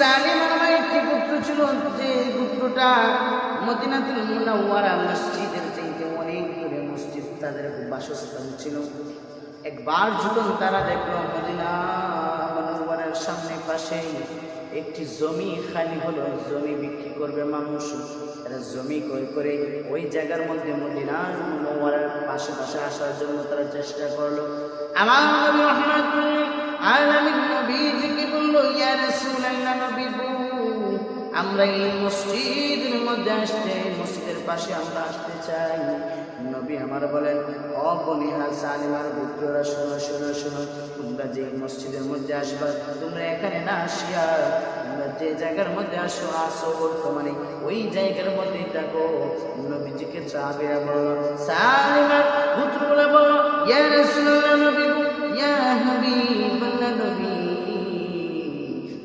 সালিম আমার একটি পুত্র ছিল, যে পুত্রটা মদিনাতুল মুনাওয়ারা মসজিদের চাইতে অনেক দূরে মসজিদ তাদের বাসস্থান ছিল। একবার যখন তারা দেখলো মদিনা মুনাওয়ারার সামনে পাশেই একটি জমি খালি হলো, জমি বিক্রি করবে মানুষ, তারা জমি ক্রয় করে ওই জায়গার মধ্যে মদিনা মুনাওয়ারার পাশে পাশে আসার জন্য তারা চেষ্টা করলো। আমার নবী রাহমাতুল আলামিন নবীজিকে বলল, ইয়া রাসূলুল্লাহ, নবী গো, আমরা এই মসজিদের মধ্যে আসতে, মসজিদের পাশে আমরা আসতে চাই। নবী আমার বলেন, ও বনি সালিমার পুত্ররা, শোনো শোনো শোনো, তোমরা যে মসজিদের মধ্যে আসবা, তোমরা এখানে না আসিয়া তোমরা যে জায়গার মধ্যে আসো বর্তমানে ওই জায়গার মধ্যেই থাকো। নবীজিকে সাহাবীরা বলল, সালিমার পুত্ররা বলল, ইয়া রাসূলুল্লাহ, নবী গো, ইয়া হাবিবাল্লাহ, নবী,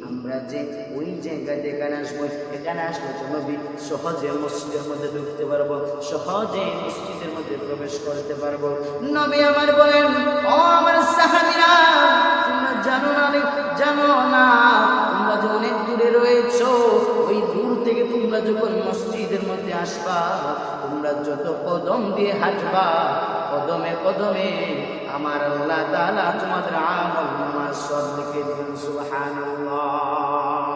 আমরা যে ওই জায়গায় যেখানে আসবো, এখানে আসলে তো নবী সহজে মসজিদের মধ্যে ঢুকতে পারবো, সহজে মসজিদের মধ্যে প্রবেশ করতে পারবো। নবী আমার বলেন, ও আমার সাহাবীরা, তোমরা জানো না তোমরা যে অনেক দূরে রয়েছো, ওই দূর থেকে তোমরা যখন মসজিদের মধ্যে আসবা, তোমরা যত কদম দিয়ে হাঁটবা, কদমে কদমে আমার আল্লাহ তাআলা তোমাদের আমল নামাজ সব লিখে দিবেন। সুবহানাল্লাহ।